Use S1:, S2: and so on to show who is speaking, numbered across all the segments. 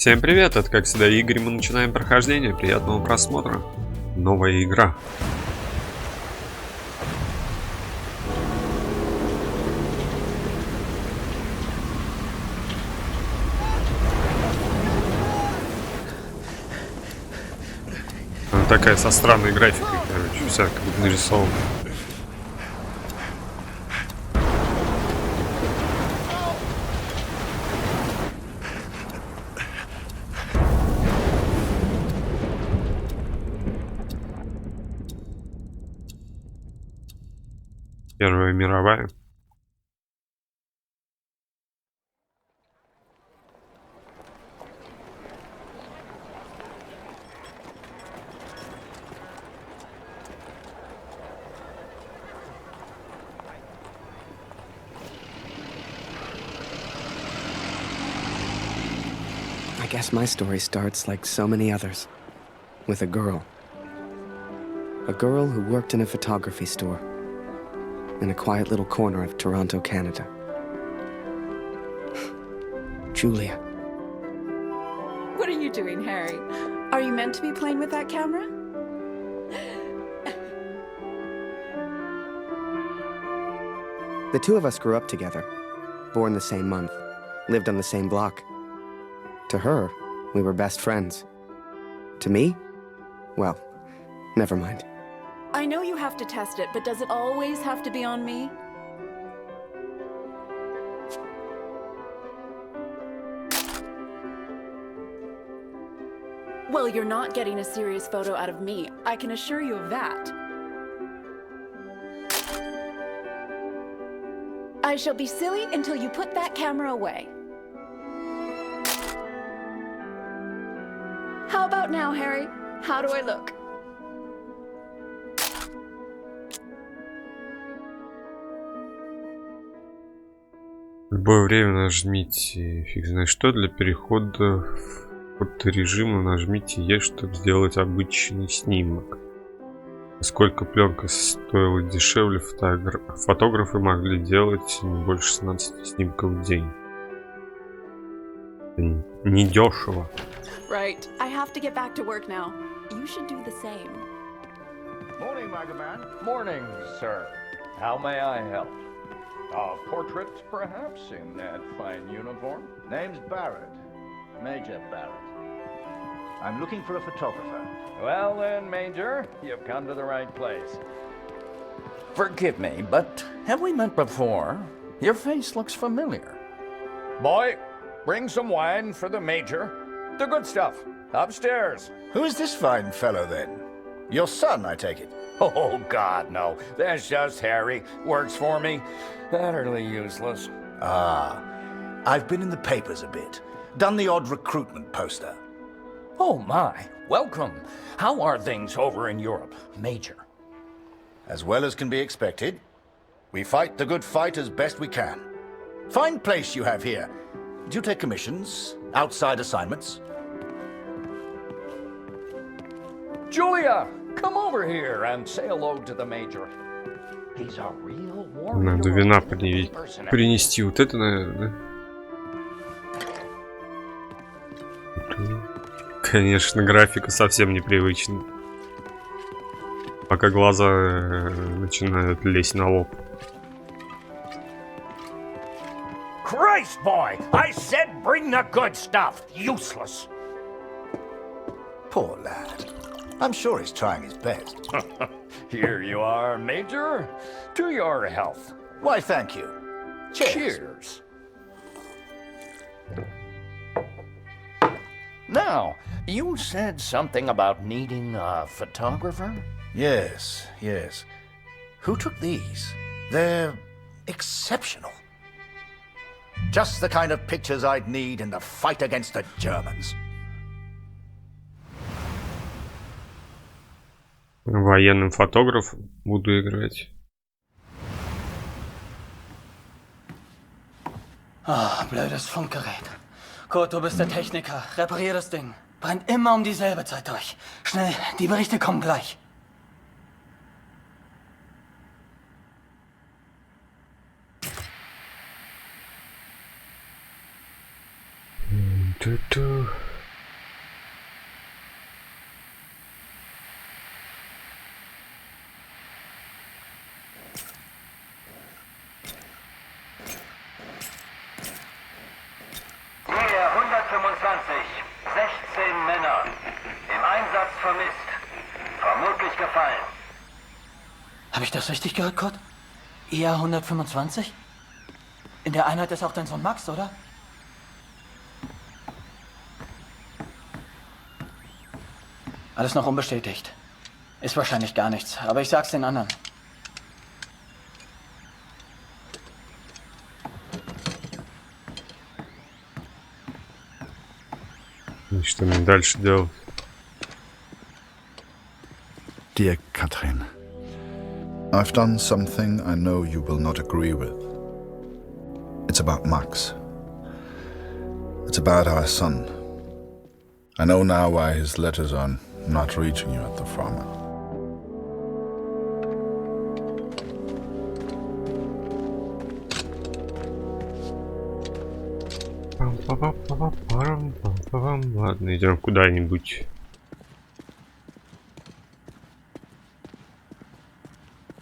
S1: Всем привет, это как всегда Игорь, мы начинаем прохождение, приятного просмотра. Новая игра. Она такая со странной графикой, короче, вся как бы нарисована. Первая мировая.
S2: I guess my story starts like so many others, with a girl. A girl who worked in a photography store in a quiet little corner of Toronto, Canada. Julia.
S3: What are you doing, Harry? Are you meant to be playing with that camera?
S2: The two of us grew up together, born the same month, lived on the same block. To her, we were best friends. To me, well, never mind.
S3: I know you have to test it, but does it always have to be on me? Well, you're not getting a serious photo out of me. I can assure you of that. I shall be silly until you put that camera away. How about now, Harry? How do I look?
S1: В любое время нажмите фиг знает что для перехода в фоторежим, нажмите Е, чтобы сделать обычный снимок. Поскольку пленка стоила дешевле, фотографы могли делать не больше 16 снимков в день. Недешево.
S3: Right. I have to get back to work now. You should do the same.
S4: Morning, Magaman. Morning, sir. How may I help? A portrait, perhaps, in that fine uniform? Name's Barrett. Major Barrett. I'm looking for a photographer. Well then, Major, you've come to the right place. Forgive me, but have we met before? Your face looks familiar. Boy, bring some wine for the Major. The good stuff. Upstairs.
S5: Who is this fine fellow, then? Your son, I take it?
S4: Oh, God, no. That's just Harry. Works for me. Utterly useless.
S5: Ah, I've been in the papers a bit. Done the odd recruitment poster.
S4: Oh, my. Welcome. How are things over in Europe, Major?
S5: As well as can be expected. We fight the good fight as best we can. Fine place you have here. Do you take commissions? Outside assignments?
S4: Julia, come over here and say hello to the Major. He's a real warrior.
S1: Надо вина принести. Вот это, наверное, да? Конечно, графика совсем непривычная. Пока глаза начинают лезть на лоб.
S4: Christ, boy! I said bring the good stuff. Useless.
S5: Poor lad. I'm sure he's trying his best.
S4: Here you are, Major. To your health.
S5: Why, thank you. Cheers.
S4: Cheers. Now, you said something about needing a photographer?
S5: Yes, yes. Who took these? They're exceptional. Just the kind of pictures I'd need in the fight against the Germans.
S1: Военным фотографом буду играть.
S6: Ah, blödes Funkgerät. Kurt, du bist der Techniker. Reparier das Ding. Brennt immer um dieselbe Zeit durch. Schnell, die Berichte kommen gleich.
S4: ein.
S6: Habe ich das richtig gehört, Kurt? ER 125? In der Einheit ist auch dein Sohn Max, oder? Alles noch unbestätigt. Ist wahrscheinlich gar nichts, aber ich sag's den anderen.
S1: И что мне дальше делать?
S7: Dear Katrin, I've done something I know you will not agree with. It's about Max. It's about our son. I know now why his letters are not reaching you at the farm.
S1: Ладно, идем куда-нибудь.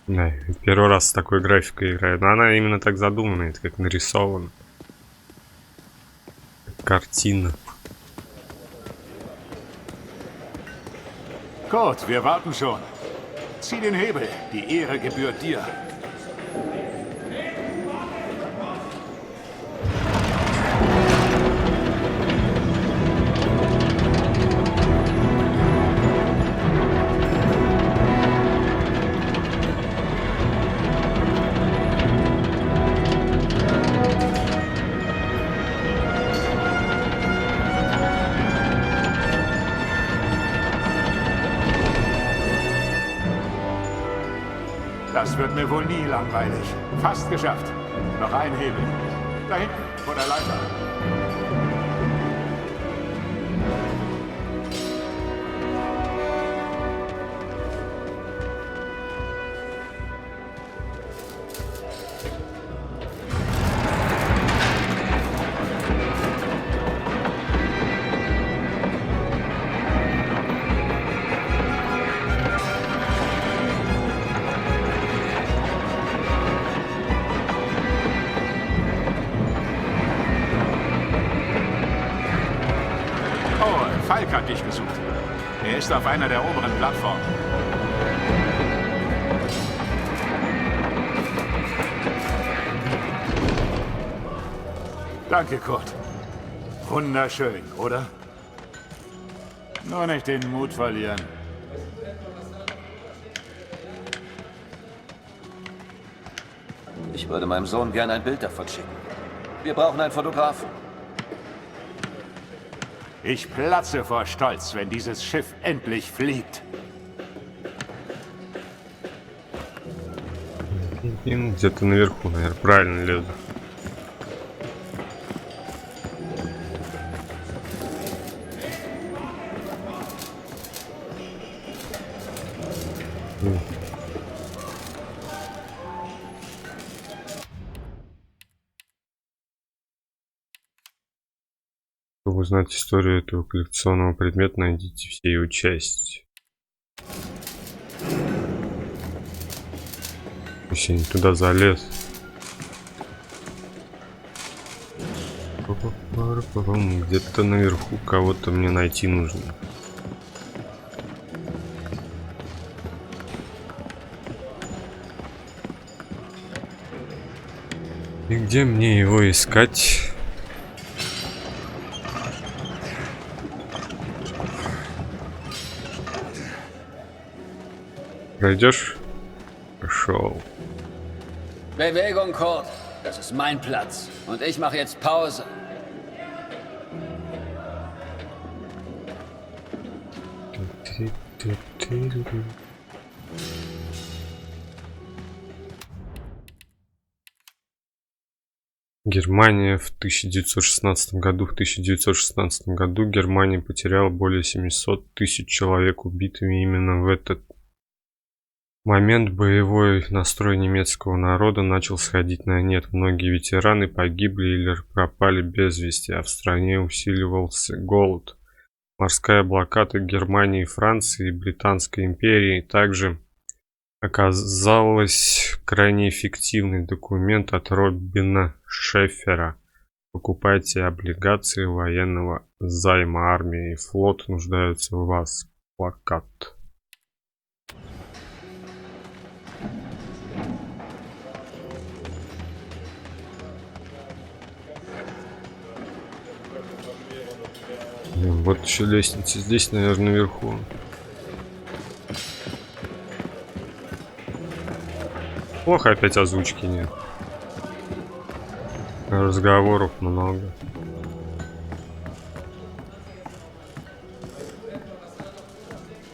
S1: Да, первый раз с такой графикой играю. Но она именно так задумана, это как нарисована. Как картина.
S8: Gut, wir warten schon. Zieh den Hebel, die Ehre gebührt dir. Das wird mir wohl nie langweilig. Fast geschafft. Noch ein Hebel. Da hinten, vor der Leiter. Falk hat dich gesucht. Er ist auf einer der oberen Plattformen. Danke, Kurt. Wunderschön, oder? Nur nicht den Mut verlieren.
S9: Ich würde meinem Sohn gern ein Bild davon schicken. Wir brauchen einen Fotografen.
S8: Ich platze vor Stolz, wenn dieses Schiff endlich fliegt.
S1: Где-то наверху, наверное, правильно лезу. Чтобы узнать историю этого коллекционного предмета, найдите все его части. Если я не туда залез. Где-то наверху кого-то мне найти нужно. И где мне его искать? Пройдешь? Пошел.
S9: Bewegung, Kurt. Das ist mein Platz. Und ich mache jetzt Pause.
S1: Германия в 1916 году. В 1916 году Германия потеряла более 700 тысяч человек убитыми. Именно в этот момент боевой настрой немецкого народа начал сходить на нет. Многие ветераны погибли или пропали без вести, а в стране усиливался голод. Морская блокада Германии, Франции и Британской империи также оказалась крайне эффективный документ от Робина Шеффера. Покупайте облигации военного займа. Армия и флот нуждаются в вас. Плакат. Вот еще лестница. Здесь, наверное, наверху. Плохо, опять озвучки нет. Разговоров много.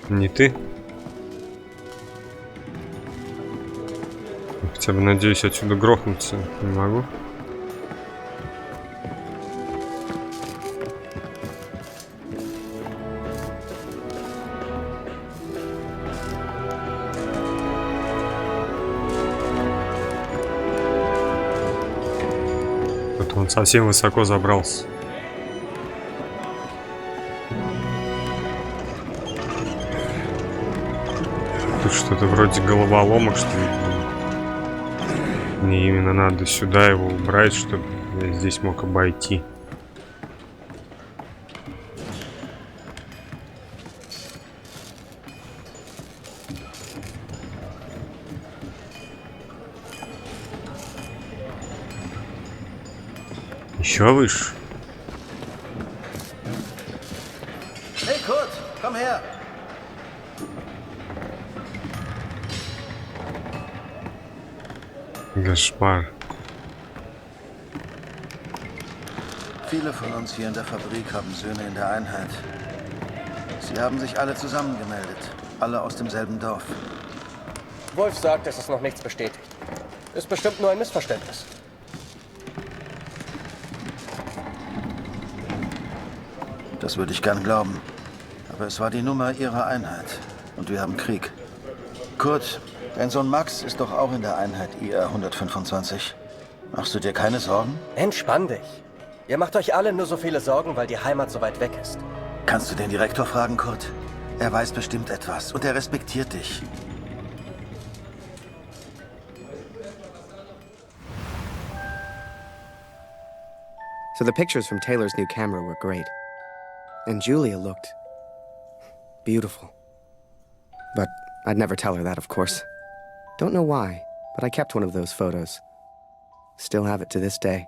S1: Не ты? Хотя бы, надеюсь, отсюда грохнуться не могу. Вот он совсем высоко забрался. Тут что-то вроде головоломок, что ли. Мне именно надо сюда его убрать, чтобы я здесь мог обойти. Еще выше.
S5: Hey, Kurt, komm her.
S1: Кошмар.
S10: Viele von uns hier in der Fabrik haben Söhne in der Einheit. Sie haben sich alle zusammengemeldet. Alle aus demselben Dorf.
S6: Wolf sagt, es ist noch nichts bestätigt. Ist bestimmt nur ein Missverständnis.
S10: Das würde ich gern glauben. Aber es war die Nummer ihrer Einheit. Und wir haben Krieg. Kurt, dein Sohn Max ist doch auch in der Einheit IR 125. Machst du dir keine Sorgen?
S6: Entspann dich. Ihr macht euch alle nur so viele Sorgen, weil die Heimat so weit weg ist.
S10: Kannst du den Direktor fragen, Kurt? Er weiß bestimmt etwas und er respektiert dich.
S2: So the pictures from Taylor's new camera were great. And Julia looked beautiful. But I'd never tell her that, of course. Don't know why, but I kept one of those photos. Still have it to this day.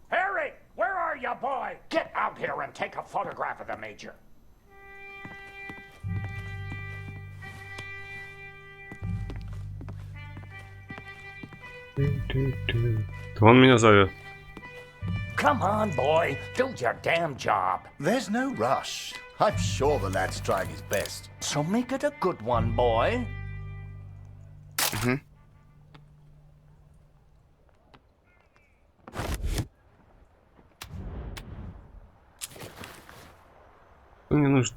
S8: Harry, where are you, boy? Get out here and take a photograph of the Major.
S1: Он меня зовет.
S8: Come on, boy. Do your damn job.
S5: There's no rush. I'm sure the lad's trying his best.
S8: So make it a good one, boy.
S1: Мне нужно.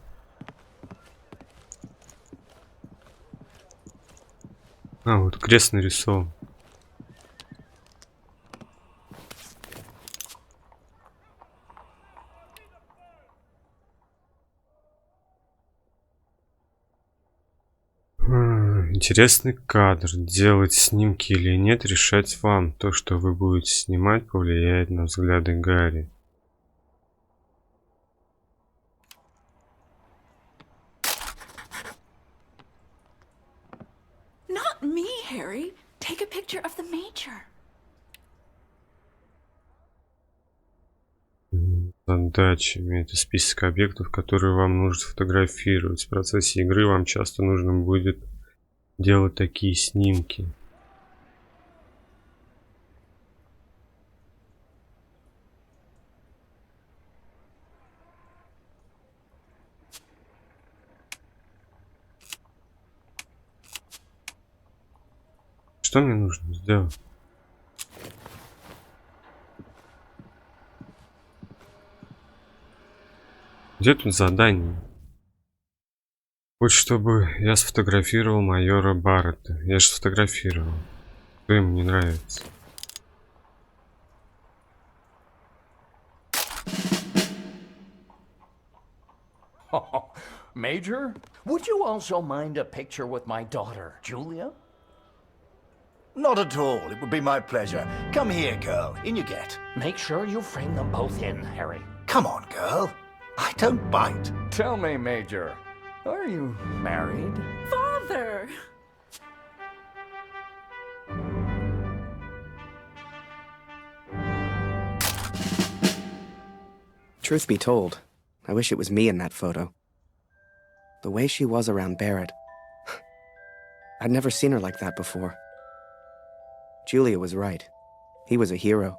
S1: А, вот крест нарисован. Интересный кадр. Делать снимки или нет, решать вам. То, что вы будете снимать, повлияет на взгляды Гарри.
S3: Not me, Harry. Take a picture of the Major.
S1: Задача. Это список объектов, которые вам нужно сфотографировать. В процессе игры вам часто нужно будет делать такие снимки. Что мне нужно сделать? Где тут задание? Вот чтобы я сфотографировал майора Баррета. Я же сфотографировал. Что ему не нравится?
S4: Major, would you also mind a picture with my daughter, Julia?
S5: Not at all. It would be my pleasure. Come here, girl. In you get.
S4: Make sure you frame them both in, Harry.
S5: Come on, girl. I don't bite.
S4: Tell me, Major, are you married?
S3: Father!
S2: Truth be told, I wish it was me in that photo. The way she was around Barrett. I'd never seen her like that before. Julia was right. He was a hero.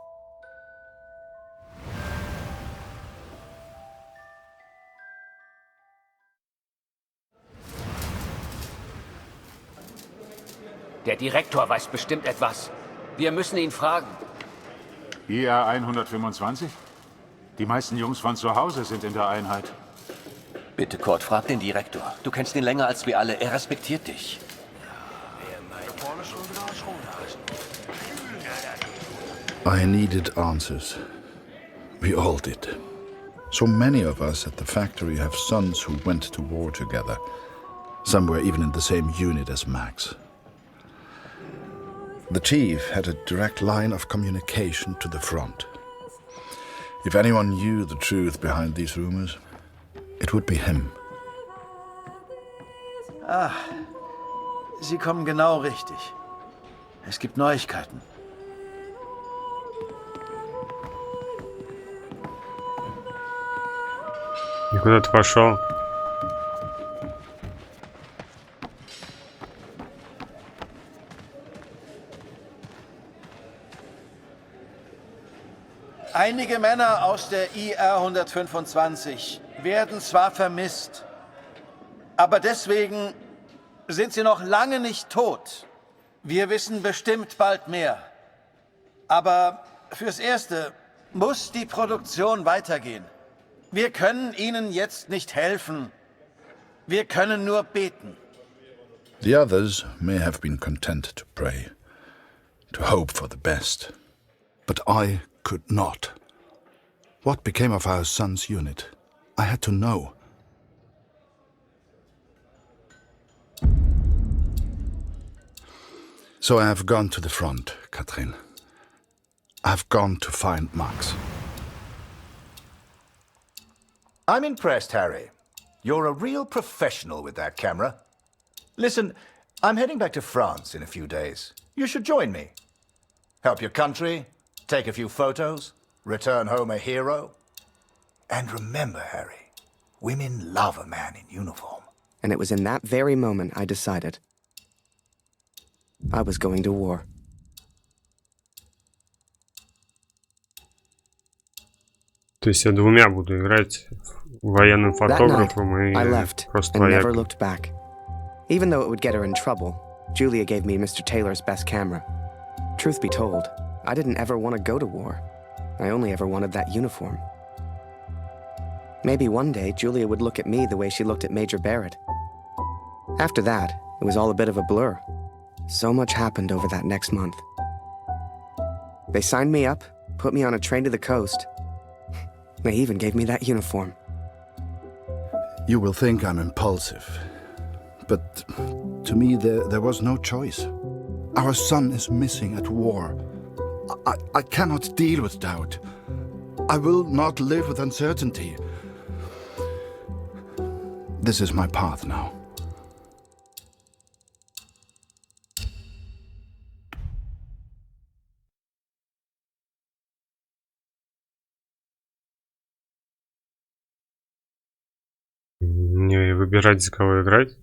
S9: Der Direktor weiß bestimmt etwas. Wir müssen ihn fragen.
S8: IR 125? Die meisten Jungs von zu Hause sind in der Einheit.
S11: Bitte, Kurt, frag den Direktor. Du kennst ihn länger als wir alle. Er respektiert dich.
S7: I needed answers. We all did. So many of us at the factory have sons who went to war together. Some were even in the same unit as Max. The chief had a direct line of communication to the front. If anyone knew the truth behind these rumors, it would be him.
S10: Ah, Sie kommen genau richtig. Es gibt Neuigkeiten.
S1: И куда ты пошел?
S10: Einige Männer aus der IR 125 werden zwar vermisst, aber deswegen sind sie noch lange nicht tot. Wir wissen bestimmt bald mehr. Aber fürs Erste muss die Produktion weitergehen. Wir können ihnen jetzt nicht helfen. Wir können nur beten.
S7: The others may have been content to pray, to hope for the best. But I could not. What became of our son's unit? I had to know. So I have gone to the front, Katrin. I have gone to find Max.
S5: I'm impressed, Harry. You're a real professional with that camera. Listen, I'm heading back to France in a few days. You should join me. Help your country, take a few photos, return home a hero. And remember, Harry, women love a man in uniform.
S2: And it was in that very moment I decided I was going to war.
S1: То есть я двумя буду играть, военным фотографом и
S2: I left
S1: просто
S2: and never
S1: вояком.
S2: looked back. Even though it would get her in trouble, Julia gave me Mr. Taylor's best camera. Truth be told, I didn't ever want to go to war. I only ever wanted that uniform. Maybe one day Julia would look at me the way she looked at Major Barrett. After that, it was all a bit of a blur. So much happened over that next month. They signed me up, put me on a train to the coast. They even gave me that uniform.
S7: You will think I'm impulsive, but to me there was no choice. Our son is missing at war. I cannot deal with doubt. I will not live with uncertainty. This is my path now.
S1: Мне выбирать, за кого играть.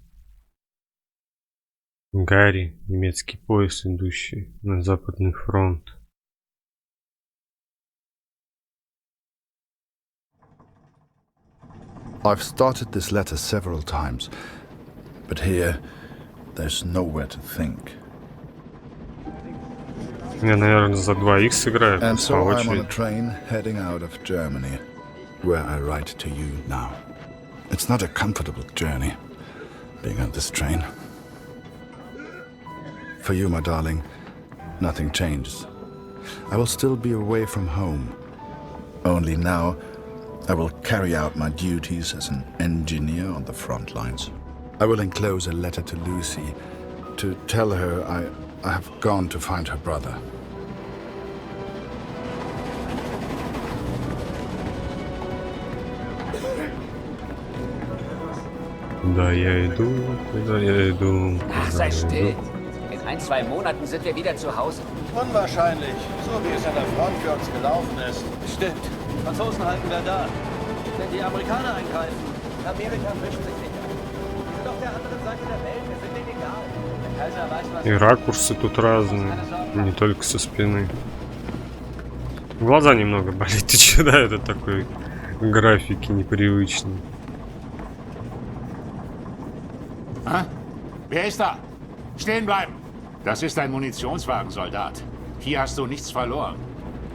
S1: Гарри, немецкий поезд, идущий на западный фронт.
S7: I've started this letter several times, but here there's nowhere to think.
S1: Я, наверное, за 2х сыграю.
S7: And
S1: По
S7: so I'm on a
S1: очереди.
S7: train heading out of Germany, where I write to you now. It's not a comfortable journey, being on this train. For you, my darling, nothing changes. I will still be away from home. Only now, I will carry out my duties as an engineer on the front lines. I will enclose a letter to Lucy to tell her I have gone to find her brother.
S1: Куда я иду, куда я иду,
S9: Ach,
S1: куда
S9: sei
S1: я
S9: still.
S1: иду.
S9: In 1-2 Monaten sind wir wieder zu Hause.
S10: Unwahrscheinlich, so wie es an der Front für uns gelaufen ist.
S6: Stimmt. Franzosen halten wir da. Wenn die Amerikaner eingreifen, Amerika mischt sich nicht ein. Wir sind auf der anderen Seite der Welt, wir sind denen egal. Der Kaiser weiß, was...
S1: И ракурсы тут разные, не только со спины. Глаза немного болит. Ты че, да, это такой графики непривычный.
S8: Ah? Wer ist da? Stehen bleiben! Das ist ein Munitionswagen, Soldat. Hier hast du nichts verloren.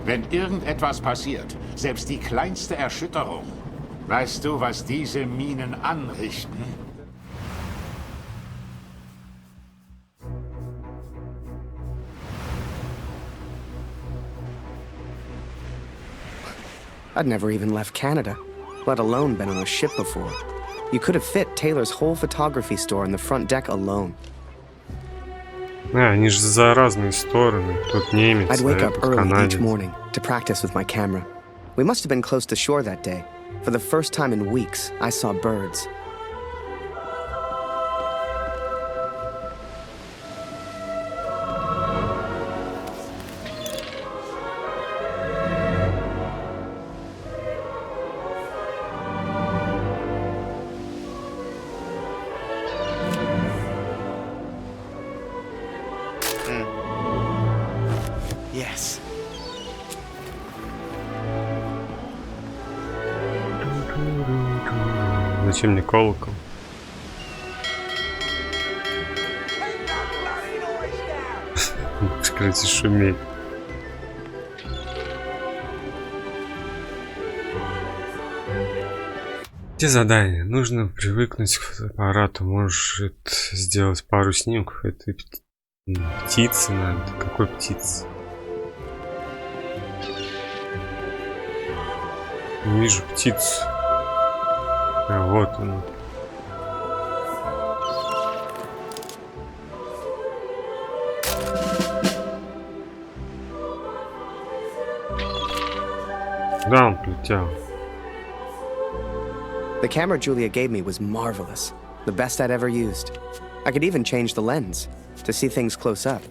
S8: Wenn irgendetwas passiert, selbst die kleinste Erschütterung, weißt du, was diese Minen anrichten?
S2: I'd never even left Canada, let alone been on a ship before. You could have fit Taylor's whole photography store on the front deck alone.
S1: Они же за разные стороны. Тут немец,
S2: I'd wake up early
S1: канадец.
S2: each morning to practice with my camera. We must have been close to shore that day. For the first time in weeks, I saw birds. Yes.
S1: Зачем мне колокол? Прекрати шуметь. Где задание? Нужно привыкнуть к фотоаппарату. Может сделать пару снимков этой птицы надо. Какой птицы? Не вижу птицу. А вот он. Куда он полетел?
S2: The camera Julia gave me was marvelous. The best I'd ever used. I could even change the lens to see things close up.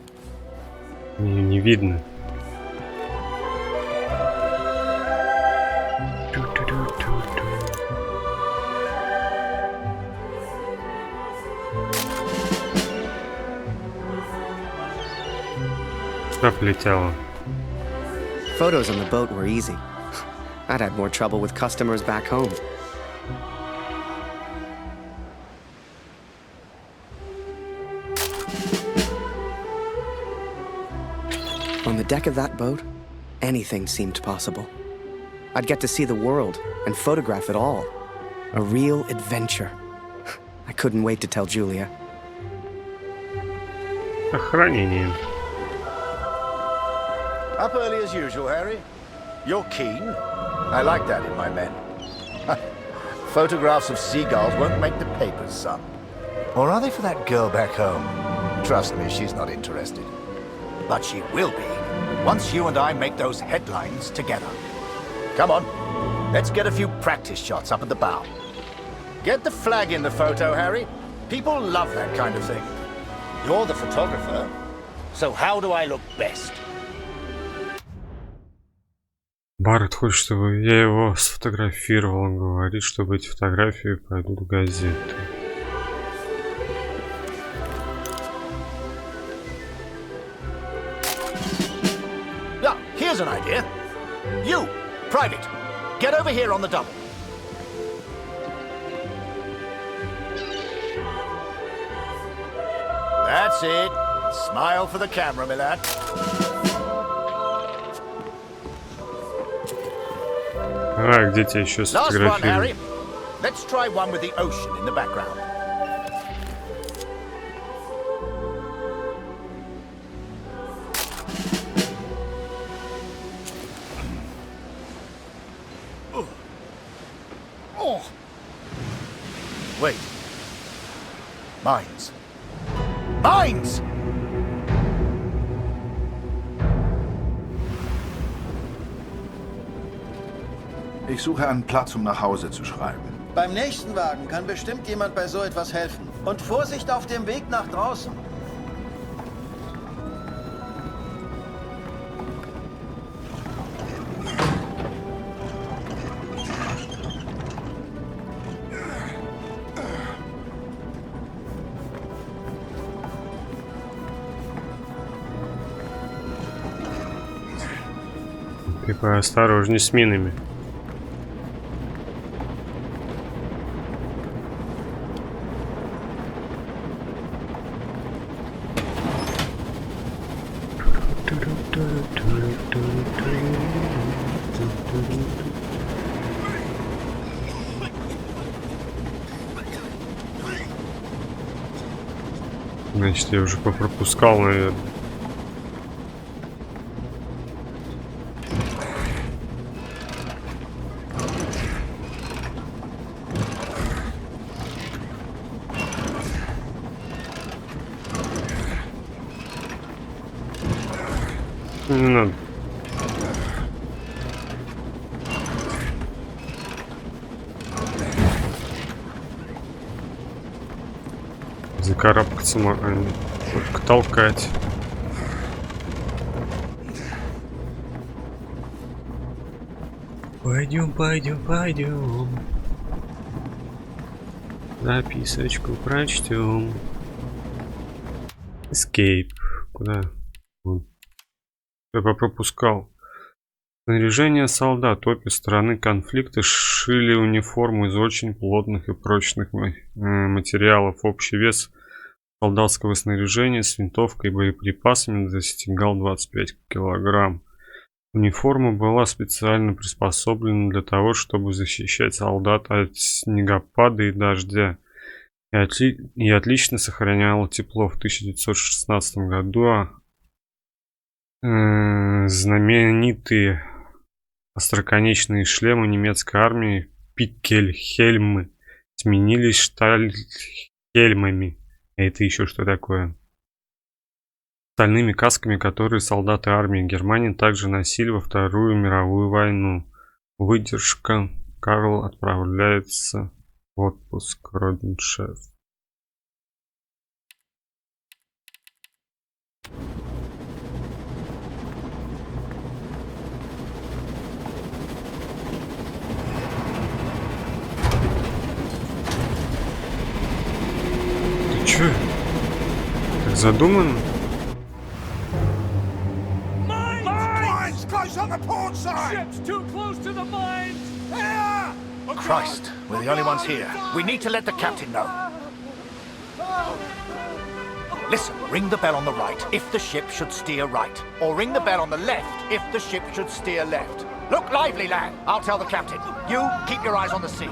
S1: Ее не видно. Куда полетела?
S2: Photos on the boat were easy. I'd had more trouble with customers back home. On the deck of that boat, anything seemed possible. I'd get to see the world and photograph it all. A real adventure. I couldn't wait to tell Julia.
S1: Охранение.
S5: Up early as usual, Harry. You're keen. I like that in my men. Photographs of seagulls won't make the papers, son. Or are they for that girl back home? Trust me, she's not interested. But she will be, once you and I make those headlines together. Come on, let's get a few practice shots up at the bow. Get the flag in the photo, Harry. People love that kind of thing. You're the photographer, so how do I look best?
S1: Барретт хочет, чтобы я его сфотографировал. Он говорит, чтобы эти фотографии пойдут в газеты.
S5: Yeah, here's an idea. You, Private, get over here on the double. That's it. Smile for the camera, my lad.
S1: А, где тебя еще
S5: Last one, Harry.
S1: сфотографировать?
S5: Let's try one with the ocean in the background. Oh. Wait. Mines. Mines!
S7: Ich suche einen Platz, um nach Hause zu schreiben.
S10: Beim nächsten Wagen kann bestimmt jemand bei so etwas helfen. Und Vorsicht auf dem Weg nach draußen.
S1: Ты поосторожней с минами. Значит, я уже попропускал, наверное. Не надо. Закарабкаться, только толкать. Пойдем, пойдем, пойдем. Записочку прочтем. Escape. Куда? Я попропускал. Снаряжение солдат. Обе стороны конфликта сшили униформу из очень плотных и прочных материалов. Общий вес солдатского снаряжения с винтовкой и боеприпасами достигал 25 килограмм. Униформа была специально приспособлена для того, чтобы защищать солдат от снегопада и дождя. И отлично сохраняла тепло. В 1916 году знаменитые остроконечные шлемы немецкой армии Пикельхельмы сменились штальхельмами. Это еще что такое? Стальными касками, которые солдаты армии Германии также носили во Вторую мировую войну. Выдержка. Карл отправляется в отпуск. Родиншеф. Ты чё? Так задумано?
S5: Christ, we're the only ones here. We need to let the captain know. Listen, ring the bell on the right if the ship should steer right. Or ring the bell on the left if the ship should steer left. Look lively, lad. I'll tell the captain. You, keep your eyes on the sea.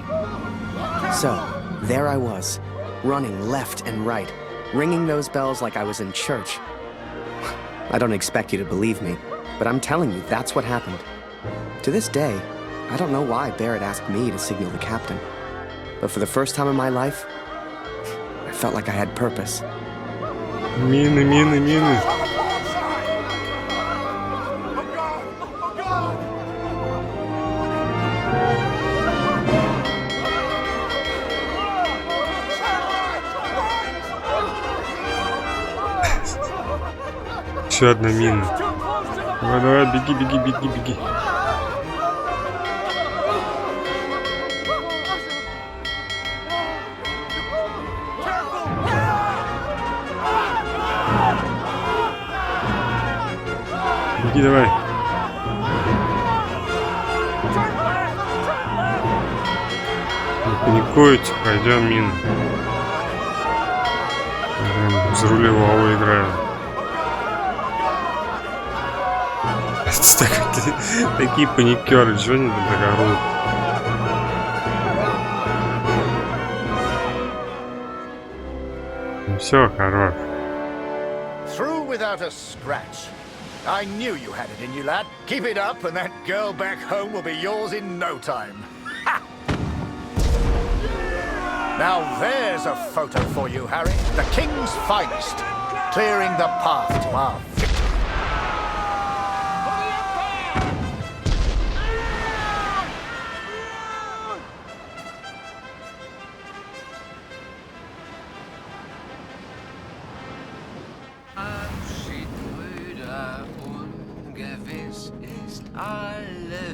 S2: So, there I was, running left and right, ringing those bells like I was in church. I don't expect you to believe me, but I'm telling you, that's what happened. To this day, I don't know why Barrett asked me to signal the captain. But for the first time in my life, I felt like I had purpose.
S1: Мины, мины, мины. Еще одна мина. Давай, давай, беги, беги, беги, беги. Беги, давай. Не паникуйте, пойдем мины. За рулевого играю. Такие паникеры, чего они так орут? Ну все, хорош.
S5: Through without a scratch. I knew you had it in you, lad. Keep it up and that girl back home will be yours in no time. Ha! Now there's a photo for you, Harry. The King's finest. Clearing the path to our victory.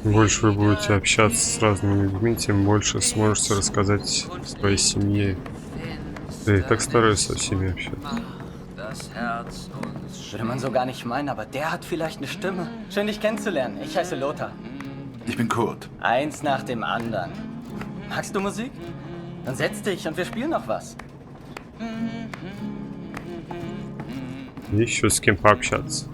S1: Чем больше вы будете общаться с разными людьми, тем больше сможете рассказать своей семье. Да и так стараюсь со всеми общаться.
S6: Würde man so gar nicht meinen, aber der hat vielleicht eine Stimme. Schön, dich kennenzulernen. Ich heiße Lothar.
S7: Ich bin Kurt.
S6: Eins nach dem anderen. Magst du Musik? Dann setz dich und wir spielen noch was.
S1: Еще с кем пообщаться.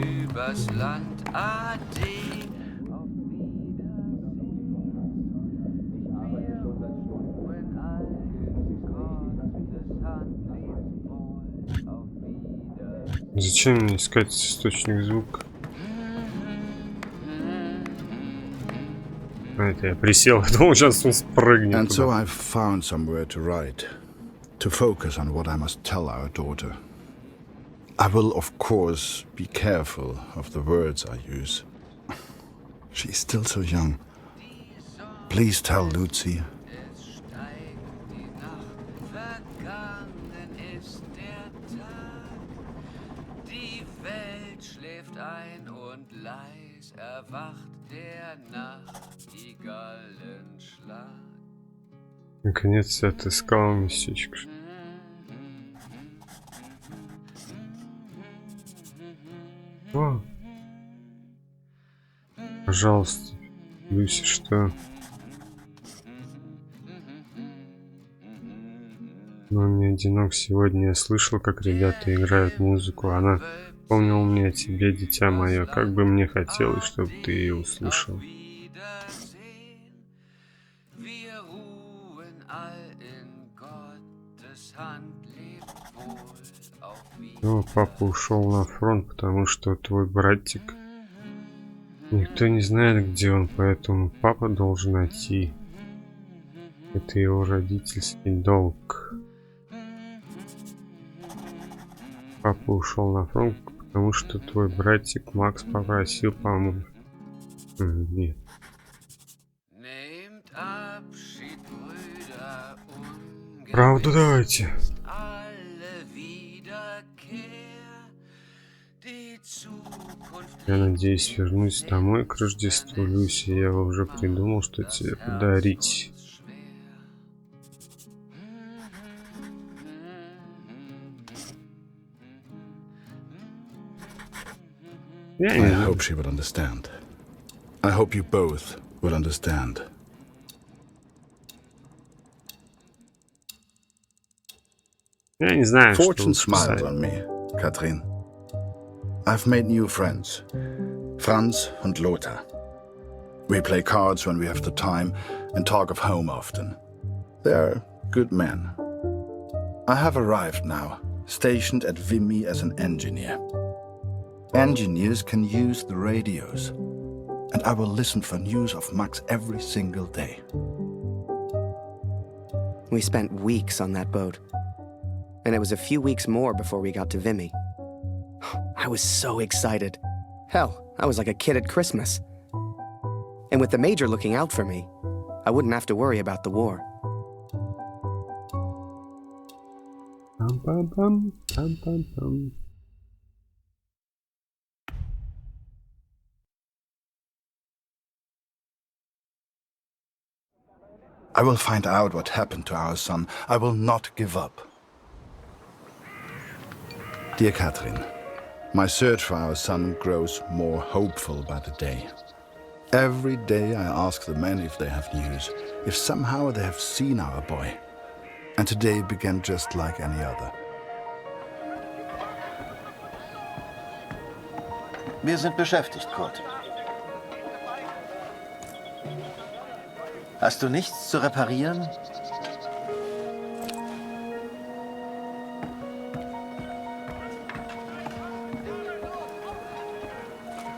S12: Übers Land Ade.
S1: Зачем мне искать источник звука? Это я присел, я думал, сейчас он спрыгнет.
S7: And so I've found somewhere to write, to focus on what I must tell our daughter. I will, of course, be careful of the words I use. She's still so young. Please tell Lucy.
S1: Наконец я отыскал местечко. О. Пожалуйста, Люси, что? Но он не одинок. Сегодня я слышал, как ребята играют музыку. Она помнила мне о тебе, дитя мое. Как бы мне хотелось, чтобы ты ее услышал. Ну, папа ушел на фронт, потому что твой братик... Никто не знает, где он, поэтому папа должен найти. Это его родительский долг. Папа ушел на фронт, потому что твой братик Макс попросил помочь. Нет. Правду давайте. Я надеюсь вернусь домой к Рождеству, Люси. Я уже придумал, что тебе подарить.
S7: I hope she would understand. I hope you both will understand.
S1: Я не знаю, что
S7: Fortune smiles on me, Katrin. I've made new friends, Franz and Lothar. We play cards when we have the time and talk of home often. They're good men. I have arrived now, stationed at Vimy as an engineer. Engineers can use the radios, and I will listen for news of Max every single day.
S2: We spent weeks on that boat, and it was a few weeks more before we got to Vimy. I was so excited. Hell, I was like a kid at Christmas. And with the Major looking out for me, I wouldn't have to worry about the war.
S1: Bum, bum, bum, bum, bum, bum.
S7: I will find out what happened to our son. I will not give up. Dear Katrin, my search for our son grows more hopeful by the day. Every day I ask the men if they have news, if somehow they have seen our boy. And today began just like any other.
S10: Wir sind beschäftigt, Kurt. Hast du nichts zu reparieren?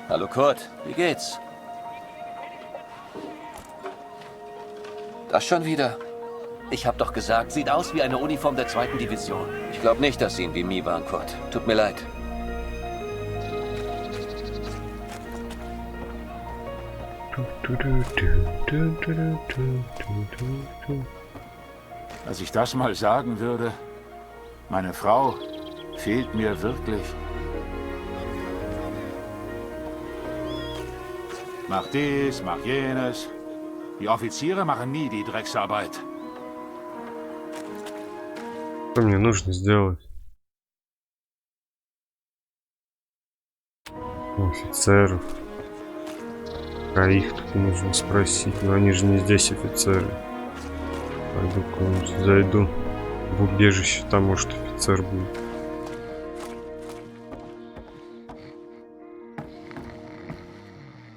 S11: Hallo Kurt, wie geht's? Das schon wieder? Ich hab doch gesagt, sieht aus wie eine Uniform der 2. Division. Ich glaube nicht, dass Sie in Vimy waren, Kurt. Tut mir leid.
S8: Als ich das mal sagen würde, meine Frau fehlt mir wirklich. Mach dies, mach jenes. Die Offiziere machen nie die Drecksarbeit.
S1: Что мне нужно сделать? Офицеров. А их тут нужно спросить. Но они же не здесь офицеры. Пойду куда-нибудь зайду. В убежище, там может офицер будет.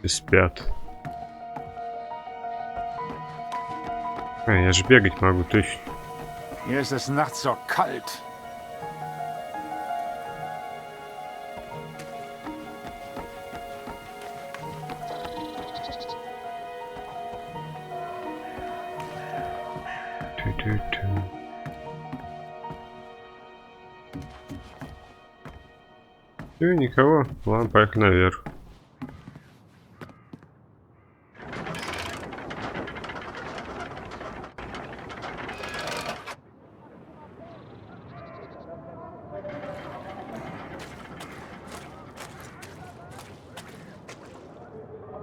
S1: И спят. Я же бегать могу, точно.
S8: Hier ist es nachts so kalt.
S1: Все, никого. Ладно, поехали наверх.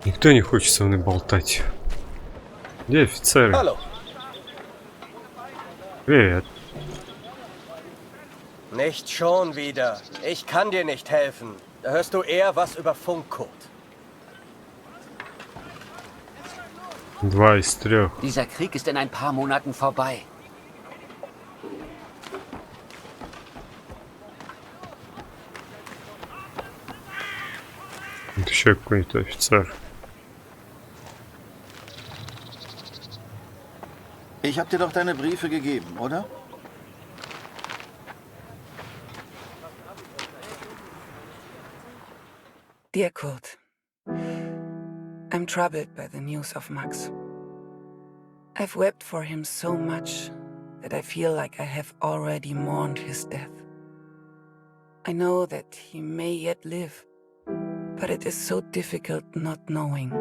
S1: Никто не хочет со мной болтать. Где офицеры?
S13: Hallo.
S1: Привет.
S13: Nicht schon wieder. Ich kann dir nicht helfen. Da hörst du eher was über Funk, Kurt.
S1: 2 из 3.
S11: Dieser Krieg ist in ein paar Monaten vorbei.
S1: Это еще какой-то офицер.
S10: Ich hab dir doch deine Briefe gegeben, oder?
S14: Dear Kurt, I'm troubled by the news of Max. I've wept for him so much that I feel like I have already mourned his death. I know that he may yet live, but it is so difficult not knowing.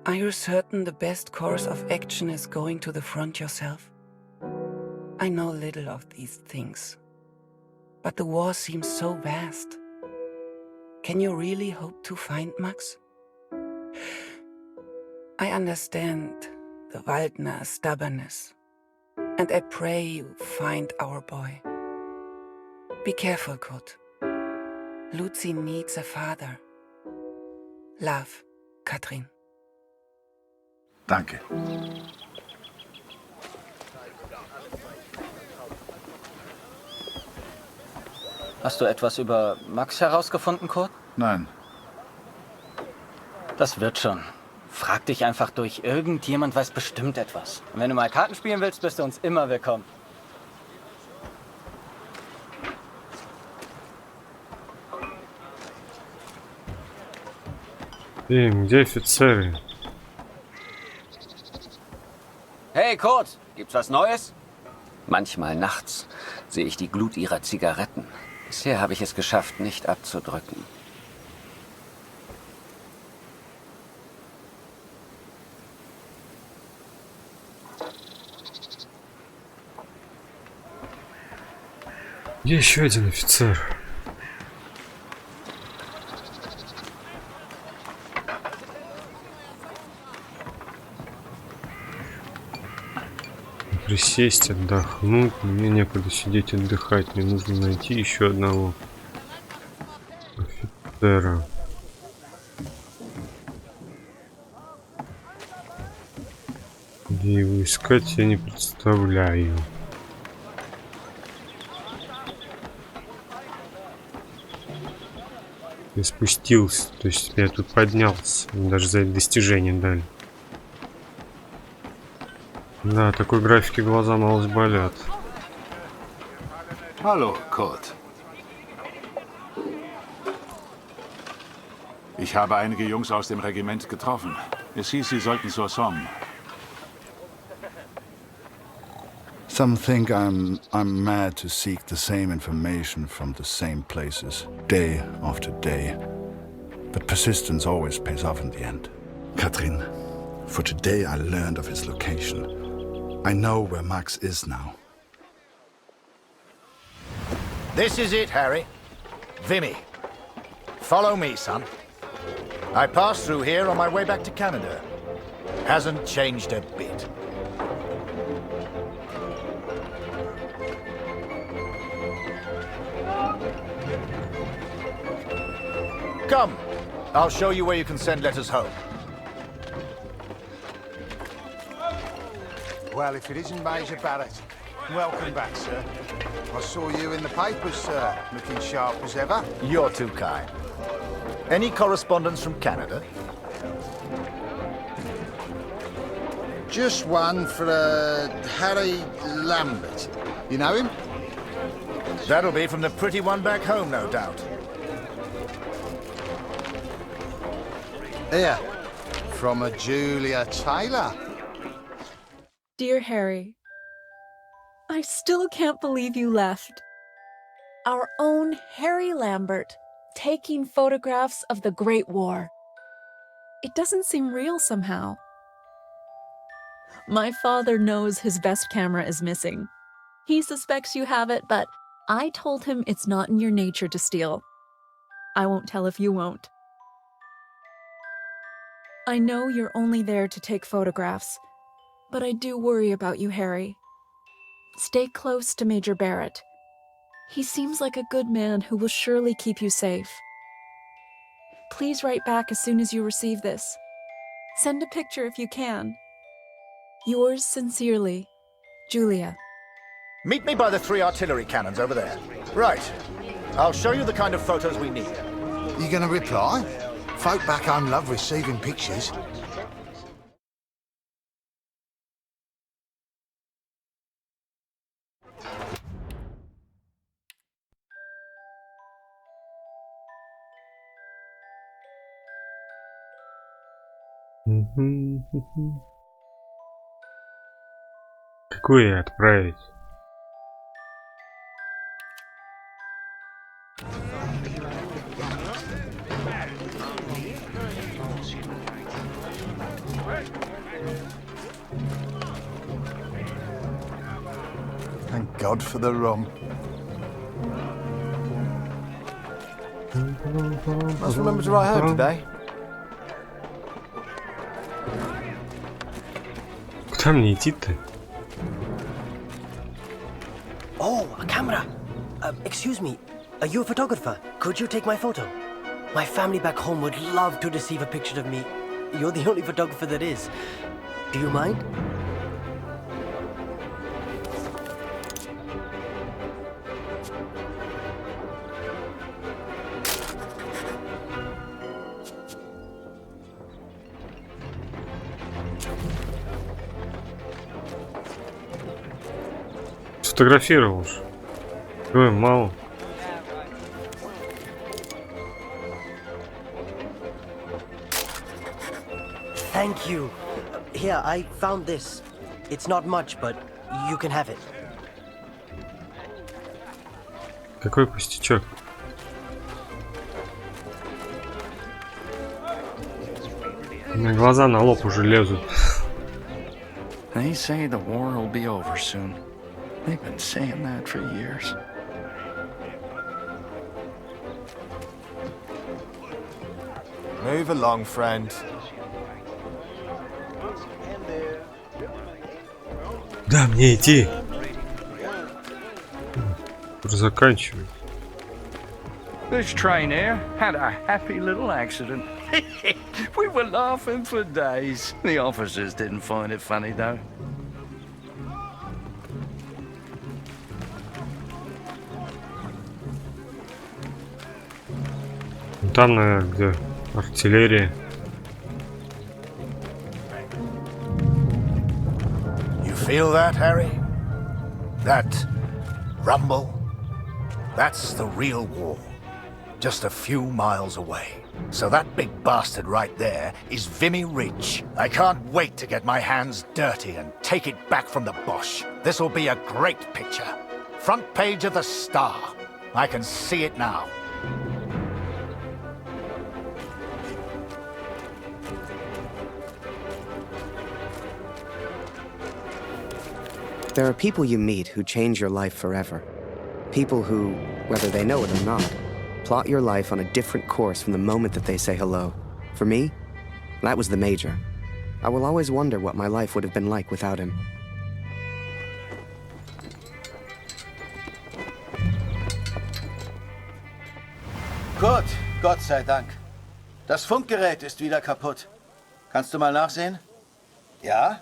S14: Are you certain the best course of action is going to the front yourself? I know little of these things, but the war seems so vast. Can you really hope to find Max? I understand the Waldner stubbornness, and I pray you find our boy. Be careful, Kurt. Lucy needs a father. Love, Katrin.
S7: Danke.
S6: Hast du etwas über Max herausgefunden, Kurt?
S7: Nein.
S6: Das wird schon. Frag dich einfach durch. Irgendjemand weiß bestimmt etwas. Und wenn du mal Karten spielen willst, bist du uns immer willkommen.
S1: Где офицеры?
S11: Hey Kurt, gibt's was Neues? Manchmal nachts sehe ich die Glut ihrer Zigaretten. Bisher habe ich es geschafft, nicht abzudrücken.
S1: Где еще один офицер? Присесть, отдохнуть. Мне некогда сидеть отдыхать. Мне нужно найти еще одного офицера. Где его искать, я не представляю. Я спустился, то есть я тут поднялся. Мне даже за это достижение дали. Да, такой графике глаза малость болят.
S8: Hallo, Kurt. Ich habe einige Jungs aus dem Regiment getroffen. Es hieß, sie sollten zur Somme.
S7: Some think I'm mad to seek the same information from the same places, day after day. But persistence always pays off in the end. Katrin, for today I learned of his location. I know where Max is now.
S5: This is it, Harry. Vimy. Follow me, son. I passed through here on my way back to Canada. Hasn't changed a bit. Come, I'll show you where you can send letters home.
S15: Well, if it isn't Major Barrett, welcome back, sir. I saw you in the papers, sir, looking sharp as ever.
S5: You're too kind. Any correspondence from Canada?
S15: Just one for Harry Lambert. You know him?
S5: That'll be from the pretty one back home, no doubt.
S15: Here, from a Julia Taylor.
S3: Dear Harry, I still can't believe you left. Our own Harry Lambert, taking photographs of the Great War. It doesn't seem real somehow. My father knows his best camera is missing. He suspects you have it, but I told him it's not in your nature to steal. I won't tell if you won't. I know you're only there to take photographs, but I do worry about you, Harry. Stay close to Major Barrett. He seems like a good man who will surely keep you safe. Please write back as soon as you receive this. Send a picture if you can. Yours sincerely, Julia.
S5: Meet me by the 3 artillery cannons over there. Right. I'll show you the kind of photos we need.
S15: You gonna reply? Folk back home love receiving pictures.
S1: Какое отправить?
S15: Thank God for the rum.
S13: Must remember to write home today.
S1: Куда мне идти-то?
S13: Oh, a camera. Excuse me, are you a photographer? Could you take my photo? My family back home would love to receive a picture of me. You're the only photographer that is. Do you mind?
S1: Сфотографировал уж. Ой, мало.
S13: Thank you. Here, I found this. It's not much, but you can have it.
S1: Какой пустячок. У меня глаза на лоб уже лезут.
S16: They say the war will be over soon. They've been saying that for years.
S15: Move along, friend.
S1: Да, мне идти. Уже заканчиваю.
S17: This train here had a happy little accident. We were laughing for days. The officers didn't find it funny, though.
S1: Там, наверное, где артиллерия.
S5: You feel that, Harry? That rumble? That's the real war. Just a few miles away. So that big bastard right there is Vimy Ridge. I can't wait to get my hands dirty and take it back from the Boche. This'll be a great picture. Front page of the Star. I can see it now.
S2: There are people you meet who change your life forever. People who, whether they know it or not, plot your life on a different course from the moment that they say hello. For me, that was the Major. I will always wonder what my life would have been like without him.
S10: Gut, Gott sei Dank. Das Funkgerät ist wieder kaputt. Kannst du mal nachsehen? Ja?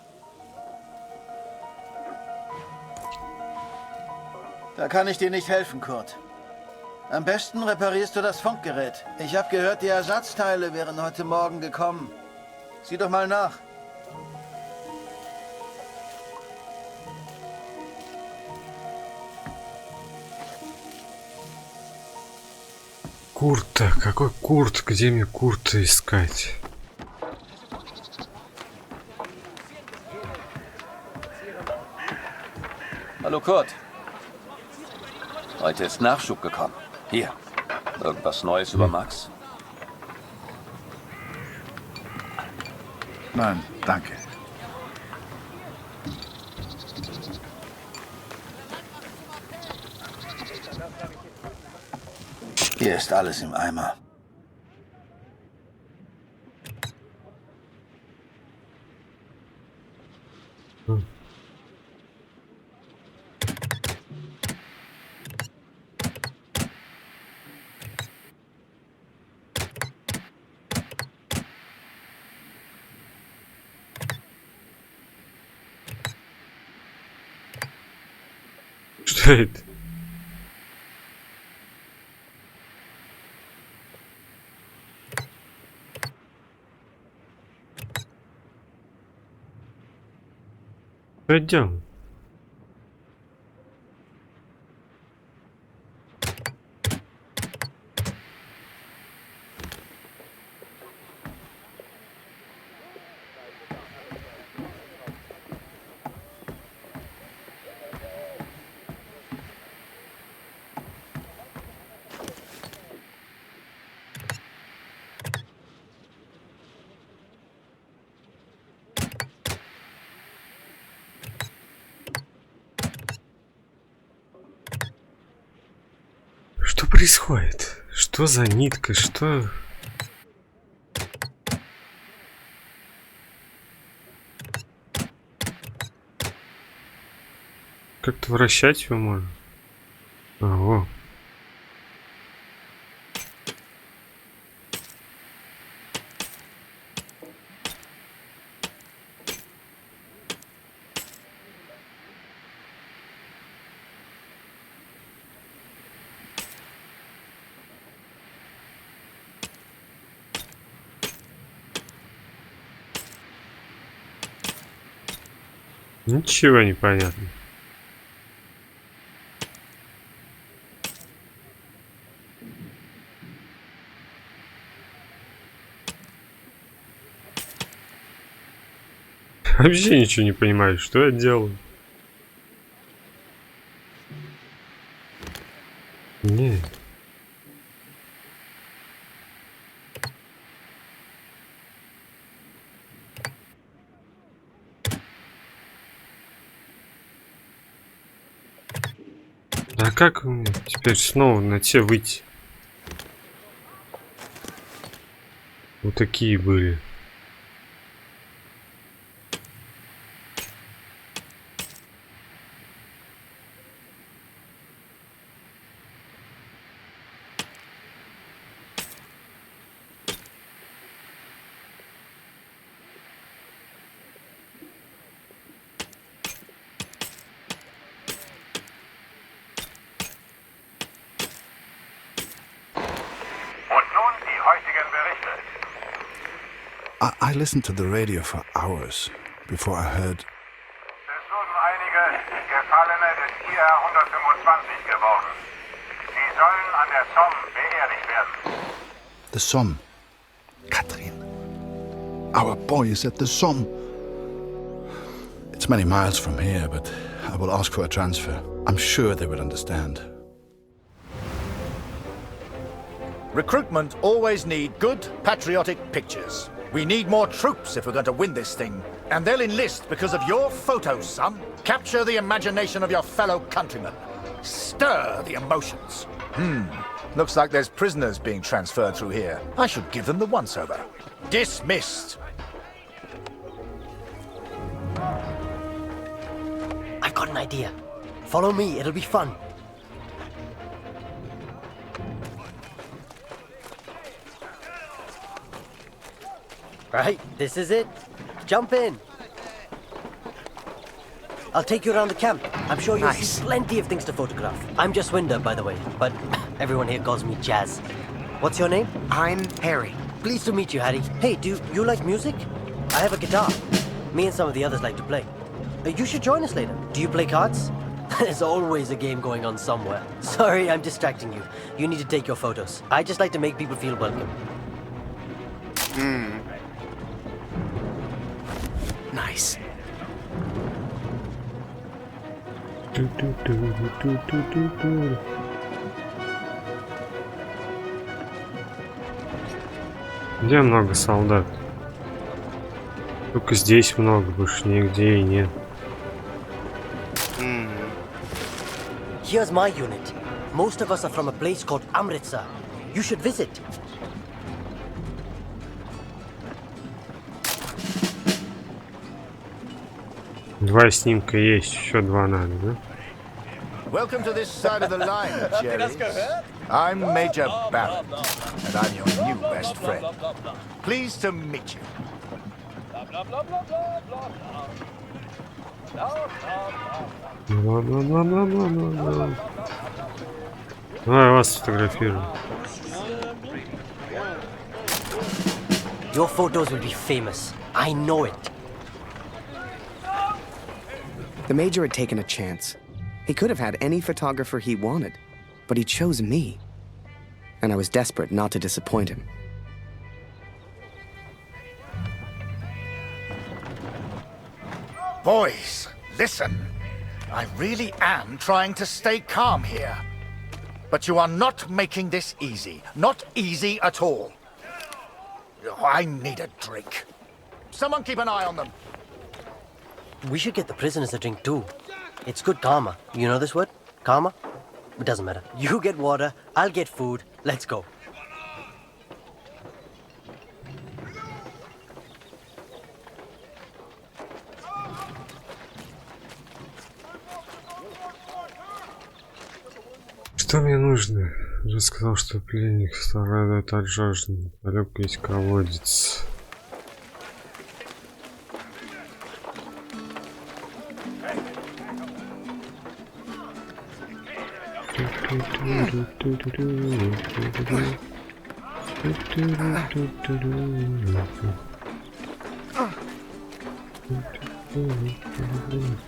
S10: Da kann ich dir nicht helfen, Kurt. Am besten reparierst du das Funkgerät. Ich habe gehört, die Ersatzteile wären heute Morgen gekommen. Sieh doch mal nach.
S1: Курта, какой Курт? Где мне Курта искать?
S11: Hallo Kurt. Heute ist Nachschub gekommen. Hier. Irgendwas Neues über Max?
S7: Nein, danke.
S10: Hier ist alles im Eimer.
S1: Что это? Пойдем. Что происходит? Что за нитка? Что? Как-то вращать его можно? Ого. Ничего не понятно. Вообще ничего не понимаю, что я делаю. Не. А как мне теперь снова на те выйти? Вот такие были.
S7: I listened to the radio for hours before I heard.
S18: Es wurden einige Gefallene des IR 125 geworden. Sie sollen an der Somme beerdigt werden.
S7: The Somme. Katrin. Our boy is at the Somme. It's many miles from here, but I will ask for a transfer. I'm sure they would understand.
S5: Recruitment always need good, patriotic pictures. We need more troops if we're going to win this thing. And they'll enlist because of your photos, son. Capture the imagination of your fellow countrymen. Stir the emotions. Looks like there's prisoners being transferred through here. I should give them the once-over. Dismissed.
S13: got an idea. Follow me, it'll be fun. Right, this is it. Jump in. I'll take you around the camp. I'm sure you'll see plenty of things to photograph. I'm just Winder, by the way, but everyone here calls me Jazz. What's your name?
S2: I'm Harry.
S13: Pleased to meet you, Harry. Hey, do you like music? I have a guitar. Me and some of the others like to play. You should join us later. Do you play cards? There's always a game going on somewhere. Sorry, I'm distracting you. You need to take your photos. I just like to make people feel welcome.
S2: Nice.
S1: Где много солдат? Только здесь много, больше нигде и нет.
S13: Here's my unit. Most of us are from a place called Amritsar. You should visit.
S1: Два снимка есть, еще два надо, да?
S5: Welcome to this side of the line, Jerry. I'm Major Barrett, and I'm your new best friend. Pleased to meet you.
S1: Давай я вас сфотографирую.
S13: Your photos will be famous. I know it.
S2: The Major had taken a chance. He could have had any photographer he wanted, but he chose me. And I was desperate not to disappoint him.
S5: Boys, listen. I really am trying to stay calm here. But you are not making this easy. Not easy at all. I need a drink. Someone keep an eye on them.
S13: We should get the prisoners a drink too. It's good karma. You know this word? Karma? It doesn't matter. You get water, I'll get food. Let's go.
S1: Что мне нужно? Я сказал, что пленник страдает от жажды. Далеко есть колодец.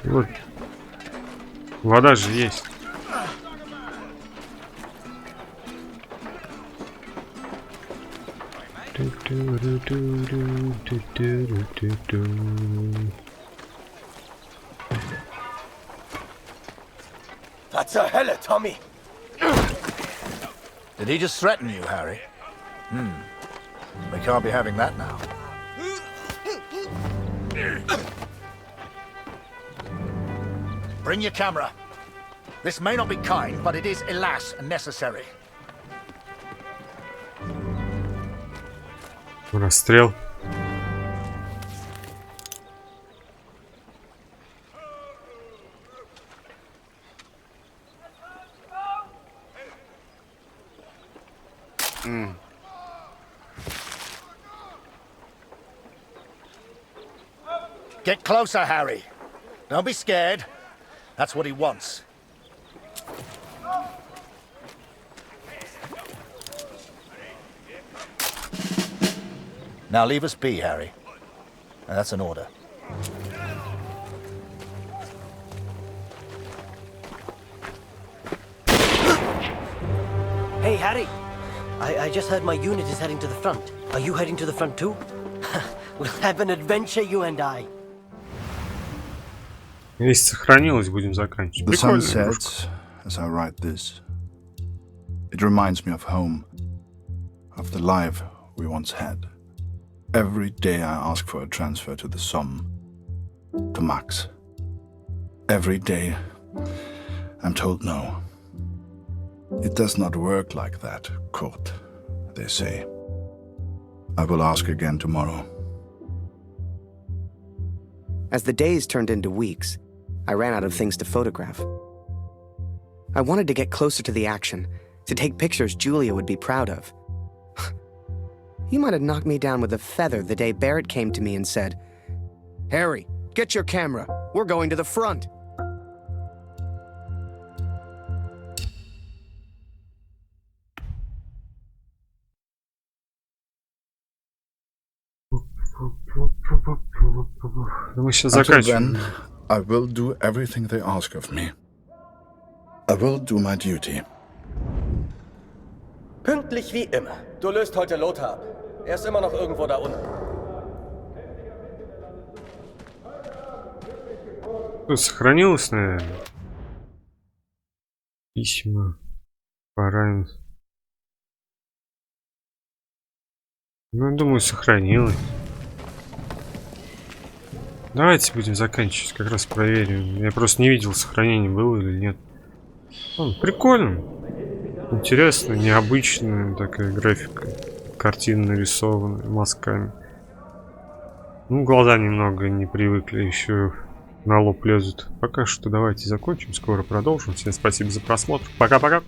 S1: Вот. Вода же есть.
S13: That's a hella, Tommy.
S5: Did he just threaten you, Harry? We can't be having that now. Bring your camera. This may not be kind, but it is, alas, necessary.
S1: Расстрел.
S5: Get closer, Harry. Don't be scared. That's what he wants. Now leave us be, Harry. And that's an order.
S13: Hey, Harry. I just heard my unit is heading to the front. Are you heading to the front too? We'll have an adventure, you and I.
S1: Если сохранилось, будем заканчивать.
S7: The sun
S1: Прикольно.
S7: sets as I write this. It reminds me of home, of the life we once had. Every day I ask for a transfer to the Somme, to Max. Every day I'm told no. It does not work like that, Kurt, they say. I will ask again tomorrow.
S2: As the days turned into weeks, I ran out of things to photograph. I wanted to get closer to the action, to take pictures Julia would be proud of. You might have knocked me down with a feather the day Barrett came to me and said, "Harry, get your camera. We're going to the front."
S1: Мы сейчас
S7: Until
S1: заканчиваем.
S7: then, I will do everything they ask of me. I will do my duty.
S13: Pünktlich wie immer. Du löst heute Lothar ab. Er ist immer noch irgendwo da unten.
S1: Сохранилось, наверное. Письма. Пора. Ну, думаю, сохранилось. Давайте будем заканчивать, как раз проверим. Я просто не видел, сохранение было или нет. Прикольно. Интересно, необычная такая графика. Картина нарисованная мазками. Ну, глаза немного не привыкли, еще на лоб лезут. Пока что давайте закончим, скоро продолжим. Всем спасибо за просмотр. Пока-пока.